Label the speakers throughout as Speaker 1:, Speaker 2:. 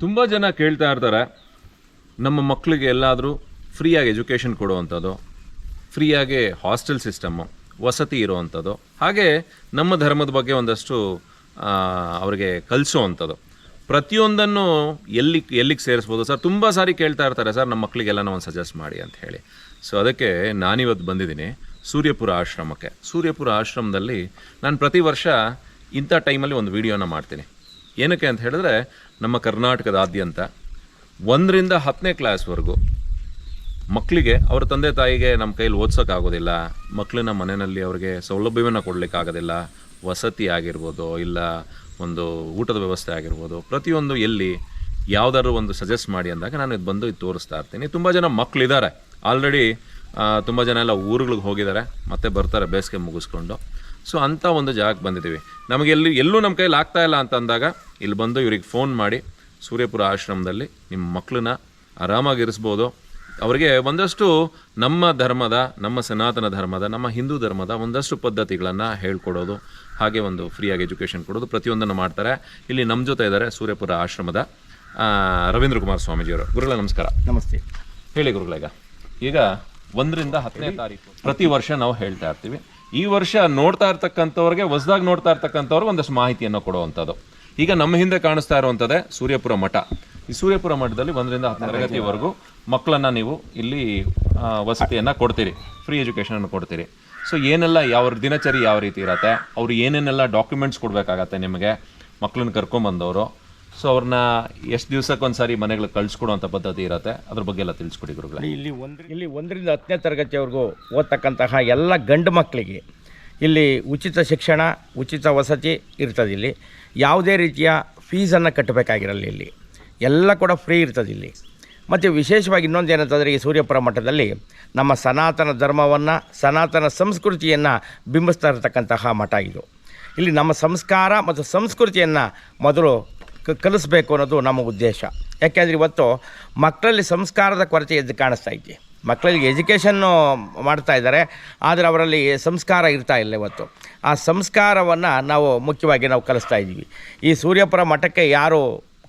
Speaker 1: ತುಂಬ ಜನ ಕೇಳ್ತಾ ಇರ್ತಾರೆ, ನಮ್ಮ ಮಕ್ಕಳಿಗೆ ಎಲ್ಲಾದರೂ ಫ್ರೀಯಾಗಿ ಎಜುಕೇಷನ್ ಕೊಡುವಂಥದ್ದು, ಫ್ರೀಯಾಗಿ ಹಾಸ್ಟೆಲ್ ಸಿಸ್ಟಮ್ಮು, ವಸತಿ ಇರುವಂಥದ್ದು, ಹಾಗೆ ನಮ್ಮ ಧರ್ಮದ ಬಗ್ಗೆ ಒಂದಷ್ಟು ಅವರಿಗೆ ಕಲಿಸೋವಂಥದ್ದು, ಪ್ರತಿಯೊಂದನ್ನು ಎಲ್ಲಿಗೆ ಸೇರಿಸ್ಬೋದು ಸರ್? ತುಂಬ ಸಾರಿ ಕೇಳ್ತಾ ಇರ್ತಾರೆ, ಸರ್ ನಮ್ಮ ಮಕ್ಕಳಿಗೆಲ್ಲ ಒಂದು ಸಜೆಸ್ಟ್ ಮಾಡಿ ಅಂತ ಹೇಳಿ. ಸೊ ಅದಕ್ಕೆ ನಾನಿವತ್ತು ಬಂದಿದ್ದೀನಿ ಸೂರ್ಯಪುರ ಆಶ್ರಮಕ್ಕೆ. ಸೂರ್ಯಪುರ ಆಶ್ರಮದಲ್ಲಿ ನಾನು ಪ್ರತಿ ವರ್ಷ ಇಂಥ ಟೈಮಲ್ಲಿ ಒಂದು ವಿಡಿಯೋನ ಮಾಡ್ತೀನಿ. ಏನಕ್ಕೆ ಅಂತ ಹೇಳಿದ್ರೆ, ನಮ್ಮ ಕರ್ನಾಟಕದಾದ್ಯಂತ 1ರಿಂದ 10ನೇ ಕ್ಲಾಸ್ವರೆಗೂ ಮಕ್ಕಳಿಗೆ ಅವ್ರ ತಂದೆ ತಾಯಿಗೆ ನಮ್ಮ ಕೈಲಿ ಓದ್ಸೋಕ್ಕಾಗೋದಿಲ್ಲ, ಮಕ್ಕಳನ್ನ ಮನೆಯಲ್ಲಿ ಅವ್ರಿಗೆ ಸೌಲಭ್ಯವನ್ನು ಕೊಡಲಿಕ್ಕಾಗೋದಿಲ್ಲ, ವಸತಿ ಆಗಿರ್ಬೋದು, ಇಲ್ಲ ಒಂದು ಊಟದ ವ್ಯವಸ್ಥೆ ಆಗಿರ್ಬೋದು, ಪ್ರತಿಯೊಂದು ಎಲ್ಲಿ ಯಾವುದಾದ್ರು ಒಂದು ಸಜೆಸ್ಟ್ ಮಾಡಿ ಅಂದಾಗ ನಾನು ಇದು ಬಂದು ತೋರಿಸ್ತಾ ಇರ್ತೀನಿ. ತುಂಬ ಜನ ಮಕ್ಕಳಿದ್ದಾರೆ ಆಲ್ರೆಡಿ, ತುಂಬ ಜನ ಎಲ್ಲ ಊರುಗಳಿಗೆ ಹೋಗಿದ್ದಾರೆ, ಮತ್ತೆ ಬರ್ತಾರೆ ಬೇಸಿಗೆ ಮುಗಿಸ್ಕೊಂಡು. ಸೊ ಅಂಥ ಒಂದು ಜಾಗಕ್ಕೆ ಬಂದಿದ್ದೀವಿ. ನಮಗೆ ಎಲ್ಲೂ ನಮ್ಮ ಕೈಲಿ ಆಗ್ತಾಯಿಲ್ಲ ಅಂತ ಅಂದಾಗ ಇಲ್ಲಿ ಬಂದು ಇವ್ರಿಗೆ ಫೋನ್ ಮಾಡಿ ಸೂರ್ಯಪುರ ಆಶ್ರಮದಲ್ಲಿ ನಿಮ್ಮ ಮಕ್ಕಳನ್ನ ಆರಾಮಾಗಿರಿಸ್ಬೋದು. ಅವರಿಗೆ ಒಂದಷ್ಟು ನಮ್ಮ ಧರ್ಮದ, ನಮ್ಮ ಸನಾತನ ಧರ್ಮದ, ನಮ್ಮ ಹಿಂದೂ ಧರ್ಮದ ಒಂದಷ್ಟು ಪದ್ಧತಿಗಳನ್ನು ಹೇಳ್ಕೊಡೋದು, ಹಾಗೆ ಒಂದು ಫ್ರೀಯಾಗಿ ಎಜುಕೇಷನ್ ಕೊಡೋದು, ಪ್ರತಿಯೊಂದನ್ನು ಮಾಡ್ತಾರೆ. ಇಲ್ಲಿ ನಮ್ಮ ಜೊತೆ ಇದ್ದಾರೆ ಸೂರ್ಯಪುರ ಆಶ್ರಮದ ರವೀಂದ್ರ ಕುಮಾರ್ ಸ್ವಾಮೀಜಿಯವರು. ಗುರುಗಳೇ ನಮಸ್ಕಾರ.
Speaker 2: ನಮಸ್ತೆ.
Speaker 1: ಹೇಳಿ ಗುರುಗಳೇ, ಈಗ 1ರಿಂದ 10ನೇ ತಾರೀಕು ಪ್ರತಿ ವರ್ಷ ನಾವು ಹೇಳ್ತಾ ಇರ್ತೀವಿ. ಈ ವರ್ಷ ನೋಡ್ತಾ ಇರ್ತಕ್ಕಂಥವ್ರಿಗೆ, ಹೊಸದಾಗಿ ನೋಡ್ತಾ ಇರ್ತಕ್ಕಂಥವ್ರಿಗೆ ಒಂದಷ್ಟು ಮಾಹಿತಿಯನ್ನು ಕೊಡುವಂಥದ್ದು. ಈಗ ನಮ್ಮ ಹಿಂದೆ ಕಾಣಿಸ್ತಾ ಇರುವಂಥದ್ದೇ ಸೂರ್ಯಪುರ ಮಠ. ಈ ಸೂರ್ಯಪುರ ಮಠದಲ್ಲಿ 1ರಿಂದ 10ನೇ ತರಗತಿವರೆಗೂ ಮಕ್ಕಳನ್ನು ನೀವು ಇಲ್ಲಿ ವಸತಿಯನ್ನು ಕೊಡ್ತೀರಿ, ಫ್ರೀ ಎಜುಕೇಷನನ್ನು ಕೊಡ್ತೀರಿ. ಸೊ ಏನೆಲ್ಲ, ಯಾವ ದಿನಚರಿ ಯಾವ ರೀತಿ ಇರತ್ತೆ, ಅವ್ರು ಏನೇನೆಲ್ಲ ಡಾಕ್ಯುಮೆಂಟ್ಸ್ ಕೊಡಬೇಕಾಗತ್ತೆ ನಿಮಗೆ, ಮಕ್ಕಳನ್ನ ಕರ್ಕೊಂಬಂದವರು. ಸೊ ಅವ್ರನ್ನ ಎಷ್ಟು ದಿವಸಕ್ಕೊಂದ್ಸಾರಿ ಮನೆಗಳಿಗೆ ಕಳಿಸ್ಕೊಡುವಂಥ ಪದ್ಧತಿ ಇರುತ್ತೆ, ಅದ್ರ ಬಗ್ಗೆ ಎಲ್ಲ ತಿಳಿಸ್ಕೊಡಿ ಗುರುಗಳೇ.
Speaker 2: ಇಲ್ಲಿ 1ರಿಂದ 10ನೇ ತರಗತಿವರೆಗೂ ಓದ್ತಕ್ಕಂತಹ ಎಲ್ಲ ಗಂಡು ಮಕ್ಕಳಿಗೆ ಇಲ್ಲಿ ಉಚಿತ ಶಿಕ್ಷಣ, ಉಚಿತ ವಸತಿ ಇರ್ತದೆ. ಇಲ್ಲಿ ಯಾವುದೇ ರೀತಿಯ ಫೀಸನ್ನು ಕಟ್ಟಬೇಕಾಗಿರಲ್ಲ, ಇಲ್ಲಿ ಎಲ್ಲ ಕೂಡ ಫ್ರೀ ಇರ್ತದೆ ಇಲ್ಲಿ. ಮತ್ತು ವಿಶೇಷವಾಗಿ ಇನ್ನೊಂದು ಏನಂತಂದರೆ, ಈ ಸೂರ್ಯಪುರ ಮಠದಲ್ಲಿ ನಮ್ಮ ಸನಾತನ ಧರ್ಮವನ್ನು, ಸನಾತನ ಸಂಸ್ಕೃತಿಯನ್ನು ಬಿಂಬಿಸ್ತಾ ಇರತಕ್ಕಂತಹ ಮಠ ಇದು. ಇಲ್ಲಿ ನಮ್ಮ ಸಂಸ್ಕಾರ ಮತ್ತು ಸಂಸ್ಕೃತಿಯನ್ನು ಮೊದಲು ಕಲಿಸ್ಬೇಕು ಅನ್ನೋದು ನಮ್ಮ ಉದ್ದೇಶ. ಯಾಕೆಂದರೆ ಇವತ್ತು ಮಕ್ಕಳಲ್ಲಿ ಸಂಸ್ಕಾರದ ಕೊರತೆ ಎದ್ದು ಕಾಣಿಸ್ತಾ ಐತಿ. ಮಕ್ಕಳಿಗೆ ಎಜುಕೇಷನ್ನು ಮಾಡ್ತಾ ಇದ್ದಾರೆ, ಆದರೆ ಅವರಲ್ಲಿ ಸಂಸ್ಕಾರ ಇರ್ತಾ ಇಲ್ಲ. ಇವತ್ತು ಆ ಸಂಸ್ಕಾರವನ್ನು ಮುಖ್ಯವಾಗಿ ನಾವು ಕಲಿಸ್ತಾ ಇದ್ದೀವಿ. ಈ ಸೂರ್ಯಪುರ ಮಠಕ್ಕೆ ಯಾರು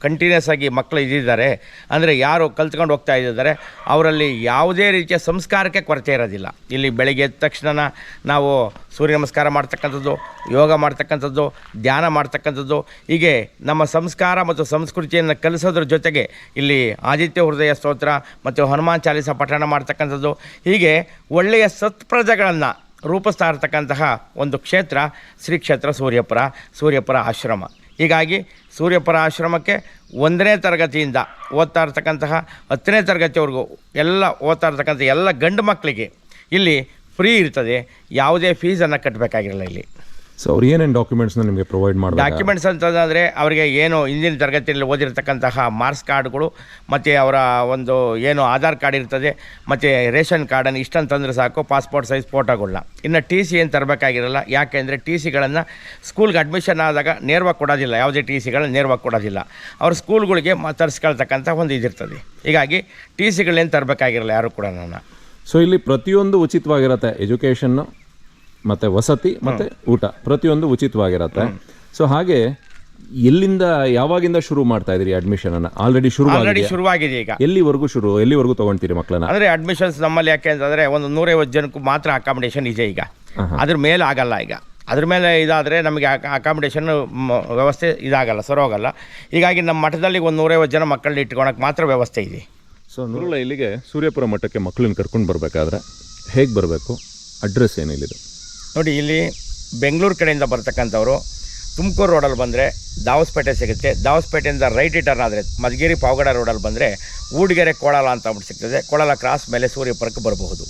Speaker 2: ಕಂಟಿನ್ಯೂಸ್ ಆಗಿ ಮಕ್ಕಳು ಇದ್ದಿದ್ದಾರೆ ಅಂದರೆ, ಯಾರು ಕಲ್ತ್ಕೊಂಡು ಹೋಗ್ತಾ ಇದ್ದಾರೆ, ಅವರಲ್ಲಿ ಯಾವುದೇ ರೀತಿಯ ಸಂಸ್ಕಾರಕ್ಕೆ ಕೊರತೆ ಇರೋದಿಲ್ಲ. ಇಲ್ಲಿ ಬೆಳಗ್ಗೆ ಎದ್ದ ತಕ್ಷಣ ನಾವು ಸೂರ್ಯ ನಮಸ್ಕಾರ ಮಾಡ್ತಕ್ಕಂಥದ್ದು, ಯೋಗ ಮಾಡ್ತಕ್ಕಂಥದ್ದು, ಧ್ಯಾನ ಮಾಡ್ತಕ್ಕಂಥದ್ದು, ಹೀಗೆ ನಮ್ಮ ಸಂಸ್ಕಾರ ಮತ್ತು ಸಂಸ್ಕೃತಿಯನ್ನು ಕಲಿಸೋದ್ರ ಜೊತೆಗೆ ಇಲ್ಲಿ ಆದಿತ್ಯ ಹೃದಯ ಸ್ತೋತ್ರ ಮತ್ತು ಹನುಮಾನ್ ಚಾಲೀಸ ಪಠಣ ಮಾಡ್ತಕ್ಕಂಥದ್ದು, ಹೀಗೆ ಒಳ್ಳೆಯ ಸತ್ಪ್ರಜೆಗಳನ್ನು ರೂಪಿಸ್ತಾ ಇರ್ತಕ್ಕಂತಹ ಒಂದು ಕ್ಷೇತ್ರ ಶ್ರೀ ಕ್ಷೇತ್ರ ಸೂರ್ಯಪುರ ಆಶ್ರಮ. ಹೀಗಾಗಿ ಸೂರ್ಯಪುರ ಆಶ್ರಮಕ್ಕೆ 1ನೇ ತರಗತಿಯಿಂದ ಓದ್ತಾ ಇರ್ತಕ್ಕಂತಹ 10ನೇ ತರಗತಿವರೆಗೂ ಎಲ್ಲ ಓದ್ತಾ ಇರ್ತಕ್ಕಂಥ ಎಲ್ಲ ಗಂಡು ಮಕ್ಕಳಿಗೆ ಇಲ್ಲಿ ಫ್ರೀ ಇರ್ತದೆ, ಯಾವುದೇ ಫೀಸನ್ನು ಕಟ್ಟಬೇಕಾಗಿರಲ್ಲ ಇಲ್ಲಿ.
Speaker 1: ಸೊ ಅವ್ರು ಏನೇನು ಡಾಕ್ಯುಮೆಂಟ್ಸ್ನ ನಿಮಗೆ ಪ್ರೊವೈಡ್ ಮಾಡಿ?
Speaker 2: ಡಾಕ್ಯುಮೆಂಟ್ಸ್ ಅಂತಂದರೆ, ಅವರಿಗೆ ಏನು ಹಿಂದಿನ ತರಗತಿಯಲ್ಲಿ ಓದಿರ್ತಕ್ಕಂತಹ ಮಾರ್ಕ್ಸ್ ಕಾರ್ಡ್ಗಳು, ಮತ್ತು ಅವರ ಒಂದು ಏನು ಆಧಾರ್ ಕಾರ್ಡ್ ಇರ್ತದೆ, ಮತ್ತು ರೇಷನ್ ಕಾರ್ಡನ್ನು ಇಷ್ಟಂತಂದರೆ ಸಾಕು, ಪಾಸ್ಪೋರ್ಟ್ ಸೈಜ್ ಫೋಟೋಗಳನ್ನ. ಇನ್ನು TC ಏನು ತರಬೇಕಾಗಿರಲ್ಲ. ಯಾಕೆಂದರೆ TCಗಳನ್ನು ಸ್ಕೂಲ್ಗೆ ಅಡ್ಮಿಷನ್ ಆದಾಗ ನೇರವಾಗಿ ಕೊಡೋದಿಲ್ಲ, ಯಾವುದೇ TCಗಳನ್ನ ನೇರವಾಗಿ ಕೊಡೋದಿಲ್ಲ. ಅವ್ರ ಸ್ಕೂಲ್ಗಳಿಗೆ ತರಿಸ್ಕೊಳ್ತಕ್ಕಂಥ ಒಂದು ಇದಿರ್ತದೆ. ಹೀಗಾಗಿ TCಗಳೇನು ತರಬೇಕಾಗಿರಲ್ಲ ಯಾರು ಕೂಡ.
Speaker 1: ಸೊ ಇಲ್ಲಿ ಪ್ರತಿಯೊಂದು ಉಚಿತವಾಗಿರುತ್ತೆ, ಎಜುಕೇಷನ್ನು ಮತ್ತು ವಸತಿ ಮತ್ತು ಊಟ ಪ್ರತಿಯೊಂದು ಉಚಿತವಾಗಿರುತ್ತೆ. ಸೊ ಹಾಗೆ ಎಲ್ಲಿಂದ, ಯಾವಾಗಿಂದ ಶುರು ಮಾಡ್ತಾ ಇದ್ದೀರಿ ಅಡ್ಮಿಷನನ್ನು? ಆಲ್ರೆಡಿ ಶುರುವಾಗಿದೆ. ಈಗ ಎಲ್ಲಿವರೆಗೂ ತೊಗೊಳ್ತೀರಿ ಮಕ್ಕಳನ್ನ?
Speaker 2: ಅಂದರೆ ಅಡ್ಮಿಷನ್ಸ್ ನಮ್ಮಲ್ಲಿ ಯಾಕೆ ಅಂತಂದರೆ, ಒಂದು 150 ಜನಕ್ಕೂ ಮಾತ್ರ ಅಕಾಮಿಡೇಷನ್ ಇದೆ ಈಗ. ಅದ್ರ ಮೇಲೆ ಆಗಲ್ಲ. ಈಗ ಅದ್ರ ಮೇಲೆ ಇದಾದರೆ ನಮಗೆ ಅಕಾಮಿಡೇಷನ್ ವ್ಯವಸ್ಥೆ ಇದಾಗಲ್ಲ, ಸರೋಗಲ್ಲ. ಹೀಗಾಗಿ ನಮ್ಮ ಮಠದಲ್ಲಿ ಒಂದು 150 ಜನ ಮಕ್ಕಳನ್ನ ಇಟ್ಕೊಳಕ್ಕೆ ಮಾತ್ರ ವ್ಯವಸ್ಥೆ ಇದೆ.
Speaker 1: ಸೊ ಗುರುಗಳ, ಇಲ್ಲಿಗೆ ಸೂರ್ಯಪುರ ಮಠಕ್ಕೆ ಮಕ್ಕಳನ್ನ ಕರ್ಕೊಂಡು ಬರಬೇಕಾದ್ರೆ ಹೇಗೆ ಬರಬೇಕು? ಅಡ್ರೆಸ್ ಏನಿಲ್ಲಿದೆ
Speaker 2: ನೋಡಿ. ಇಲ್ಲಿ ಬೆಂಗಳೂರು ಕಡೆಯಿಂದ ಬರ್ತಕ್ಕಂಥವ್ರು ತುಮಕೂರು ರೋಡಲ್ಲಿ ಬಂದರೆ ದಾವಸ್ಪೇಟೆ ಸಿಗುತ್ತೆ. ದಾವಸ್ಪೇಟೆಯಿಂದ ರೈಟ್ ಟರ್ನ್ ಆದರೆ ಮಧುಗಿರಿ ಪಾವಗಡ ರೋಡಲ್ಲಿ ಬಂದರೆ ಊಡಿಗೆರೆ ಕೋಳಲ ಅಂತ ಅಂದ್ಬಿಟ್ಟು ಸಿಗ್ತದೆ. ಕೋಳಲ ಕ್ರಾಸ್ ಮೇಲೆ ಸೂರ್ಯಪುರಕ್ಕೆ ಬರಬಹುದು.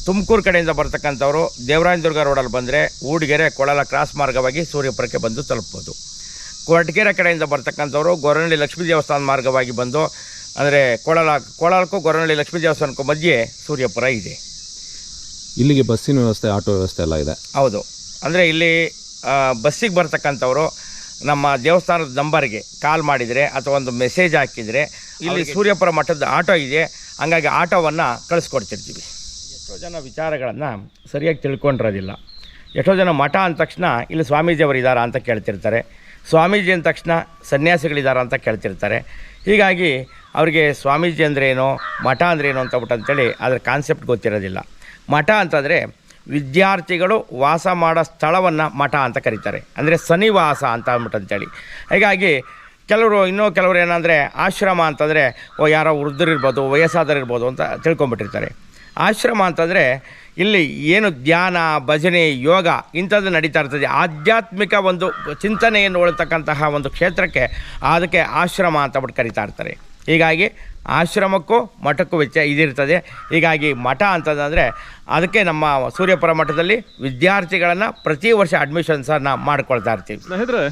Speaker 2: ತುಮಕೂರು ಕಡೆಯಿಂದ ಬರ್ತಕ್ಕಂಥವ್ರು ದೇವರಾಯನದುರ್ಗ ರೋಡಲ್ಲಿ ಬಂದರೆ ಊಡಿಗೆರೆ ಕೋಳಲ ಕ್ರಾಸ್ ಮಾರ್ಗವಾಗಿ ಸೂರ್ಯಪುರಕ್ಕೆ ಬಂದು ತಲುಪ್ಬೋದು. ಕೊರಟಗೆರೆ ಕಡೆಯಿಂದ ಬರ್ತಕ್ಕಂಥವ್ರು ಗೊರವನಹಳ್ಳಿ ಲಕ್ಷ್ಮೀ ದೇವಸ್ಥಾನ ಮಾರ್ಗವಾಗಿ ಬಂದು, ಅಂದರೆ ಕೋಳಲಕ್ಕೂ ಗೊರವನಹಳ್ಳಿ ಲಕ್ಷ್ಮೀ ದೇವಸ್ಥಾನಕ್ಕೂ ಮಧ್ಯೆ ಸೂರ್ಯಪುರ ಇದೆ.
Speaker 1: ಇಲ್ಲಿಗೆ ಬಸ್ಸಿನ ವ್ಯವಸ್ಥೆ, ಆಟೋ ವ್ಯವಸ್ಥೆ ಎಲ್ಲ ಇದೆ?
Speaker 2: ಹೌದು. ಅಂದರೆ ಇಲ್ಲಿ ಬಸ್ಸಿಗೆ ಬರ್ತಕ್ಕಂಥವ್ರು ನಮ್ಮ ದೇವಸ್ಥಾನದ ನಂಬರ್ಗೆ ಕಾಲ್ ಮಾಡಿದರೆ ಅಥವಾ ಒಂದು ಮೆಸೇಜ್ ಹಾಕಿದರೆ ಇಲ್ಲಿ ಸೂರ್ಯಪುರ ಮಠದ ಆಟೋ ಇದೆ, ಹಂಗಾಗಿ ಆಟೋವನ್ನು ಕಳಿಸ್ಕೊಡ್ತಿರ್ತೀವಿ. ಎಷ್ಟೋ ಜನ ವಿಚಾರಗಳನ್ನು ಸರಿಯಾಗಿ ತಿಳ್ಕೊಂಡಿರೋದಿಲ್ಲ. ಎಷ್ಟೋ ಜನ ಮಠ ಅಂದ ತಕ್ಷಣ ಇಲ್ಲಿ ಸ್ವಾಮೀಜಿಯವರು ಇದ್ದಾರಾ ಅಂತ ಕೇಳ್ತಿರ್ತಾರೆ. ಸ್ವಾಮೀಜಿ ಅಂದ ತಕ್ಷಣ ಸನ್ಯಾಸಿಗಳಿದಾರ ಅಂತ ಕೇಳ್ತಿರ್ತಾರೆ. ಹೀಗಾಗಿ ಅವರಿಗೆ ಸ್ವಾಮೀಜಿ ಅಂದ್ರೇನೋ ಮಠ ಅಂದ್ರೇನೋ ಅಂತೇಳಿ ಅದರ ಕಾನ್ಸೆಪ್ಟ್ ಗೊತ್ತಿರೋದಿಲ್ಲ. ಮಠ ಅಂತಂದರೆ ವಿದ್ಯಾರ್ಥಿಗಳು ವಾಸ ಮಾಡೋ ಸ್ಥಳವನ್ನು ಮಠ ಅಂತ ಕರೀತಾರೆ, ಅಂದರೆ ಸನ್ನಿವಾಸ ಅಂತ ಅಂದ್ಬಿಟ್ಟಂತೇಳಿ. ಹೀಗಾಗಿ ಕೆಲವರು ಏನಂದರೆ ಆಶ್ರಮ ಅಂತಂದರೆ ಯಾರೋ ವೃದ್ಧರಿರ್ಬೋದು, ವಯಸ್ಸಾದರಿರ್ಬೋದು ಅಂತ ತಿಳ್ಕೊಂಬಿಟ್ಟಿರ್ತಾರೆ. ಆಶ್ರಮ ಅಂತಂದರೆ ಇಲ್ಲಿ ಏನು ಧ್ಯಾನ, ಭಜನೆ, ಯೋಗ ಇಂಥದ್ದು ನಡೀತಾ ಇರ್ತದೆ. ಆಧ್ಯಾತ್ಮಿಕ ಒಂದು ಚಿಂತನೆಯನ್ನು ಒಳತಕ್ಕಂತಹ ಒಂದು ಕ್ಷೇತ್ರಕ್ಕೆ ಅದಕ್ಕೆ ಆಶ್ರಮ ಅಂತ ಬಿಟ್ಟು ಕರೀತಾ ಇರ್ತಾರೆ. ಹೀಗಾಗಿ ಆಶ್ರಮಕ್ಕೂ ಮಠಕ್ಕೂ ಇದಿರ್ತದೆ. ಹೀಗಾಗಿ ಮಠ ಅಂತಂದರೆ ಅದಕ್ಕೆ ನಮ್ಮ ಸೂರ್ಯಪುರ ಮಠದಲ್ಲಿ ವಿದ್ಯಾರ್ಥಿಗಳನ್ನು ಪ್ರತಿ ವರ್ಷ ಅಡ್ಮಿಷನ್ಸನ್ನು ಮಾಡ್ಕೊಳ್ತಾ ಇರ್ತೀವಿ.
Speaker 1: ಸ್ನೇಹಿತರೆ,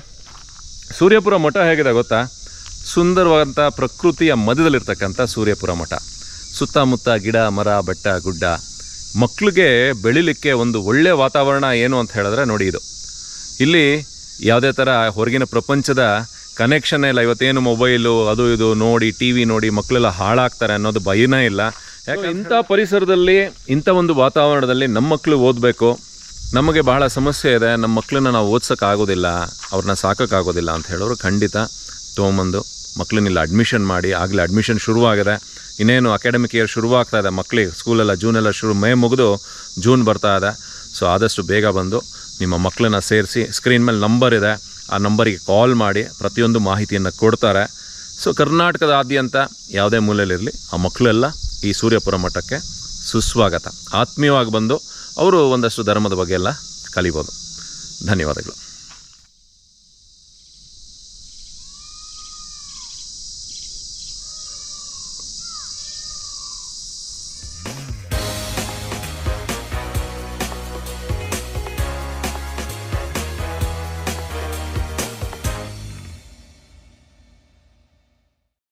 Speaker 1: ಸೂರ್ಯಪುರ ಮಠ ಹೇಗಿದೆ ಗೊತ್ತಾ? ಸುಂದರವಾದಂಥ ಪ್ರಕೃತಿಯ ಮಧ್ಯದಲ್ಲಿರ್ತಕ್ಕಂಥ ಸೂರ್ಯಪುರ ಮಠ. ಸುತ್ತಮುತ್ತ ಗಿಡ, ಮರ, ಬೆಟ್ಟ, ಗುಡ್ಡ. ಮಕ್ಕಳಿಗೆ ಬೆಳಿಲಿಕ್ಕೆ ಒಂದು ಒಳ್ಳೆಯ ವಾತಾವರಣ ಏನು ಅಂತ ಹೇಳಿದ್ರೆ ನೋಡಿ, ಇಲ್ಲಿ ಯಾವುದೇ ಥರ ಹೊರಗಿನ ಪ್ರಪಂಚದ ಕನೆಕ್ಷನ್ ಇಲ್ಲ. ಇವತ್ತೇನು ಮೊಬೈಲು ಅದು ಇದು ನೋಡಿ, ಟಿ ವಿ ನೋಡಿ ಮಕ್ಕಳೆಲ್ಲ ಹಾಳಾಗ್ತಾರೆ ಅನ್ನೋದು ಭಯನೇ ಇಲ್ಲ. ಯಾಕೆ ಇಂಥ ಪರಿಸರದಲ್ಲಿ, ಇಂಥ ಒಂದು ವಾತಾವರಣದಲ್ಲಿ ನಮ್ಮ ಮಕ್ಕಳು ಓದಬೇಕು. ನಮಗೆ ಬಹಳ ಸಮಸ್ಯೆ ಇದೆ, ನಮ್ಮ ಮಕ್ಕಳನ್ನ ನಾವು ಓದ್ಸೋಕ್ಕಾಗೋದಿಲ್ಲ, ಅವ್ರನ್ನ ಸಾಕೋಕ್ಕಾಗೋದಿಲ್ಲ ಅಂತ ಹೇಳೋರು ಖಂಡಿತ ತೊಗೊಂಬಂದು ಮಕ್ಕಳನ್ನಿಲ್ಲ ಅಡ್ಮಿಷನ್ ಮಾಡಿ. ಆಗಲೇ ಅಡ್ಮಿಷನ್ ಶುರುವಾಗಿದೆ. ಇನ್ನೇನು ಅಕಾಡೆಮಿಕ್ ಇಯರ್ ಶುರುವಾಗ್ತಾ ಇದೆ ಮಕ್ಕಳಿಗೆ. ಸ್ಕೂಲೆಲ್ಲ ಜೂನೆಲ್ಲ ಮೇ ಮುಗಿದು ಜೂನ್ ಬರ್ತಾ ಇದೆ. ಸೊ ಆದಷ್ಟು ಬೇಗ ಬಂದು ನಿಮ್ಮ ಮಕ್ಕಳನ್ನ ಸೇರಿಸಿ. ಸ್ಕ್ರೀನ್ ಮೇಲೆ ನಂಬರ್ ಇದೆ, ಆ ನಂಬರಿಗೆ ಕಾಲ್ ಮಾಡಿ ಪ್ರತಿಯೊಂದು ಮಾಹಿತಿಯನ್ನು ಕೊಡ್ತಾರೆ. ಸೊ ಕರ್ನಾಟಕದಾದ್ಯಂತ ಯಾವುದೇ ಮೂಲೆಯಲ್ಲಿರಲಿ ಆ ಮಕ್ಕಳೆಲ್ಲ ಈ ಸೂರ್ಯಪುರ ಮಠಕ್ಕೆ ಸುಸ್ವಾಗತ. ಆತ್ಮೀಯವಾಗಿ ಬಂದು ಅವರು ಒಂದಷ್ಟು ಧರ್ಮದ ಬಗ್ಗೆ ಎಲ್ಲ ಕಲಿಬೋದು. ಧನ್ಯವಾದಗಳು.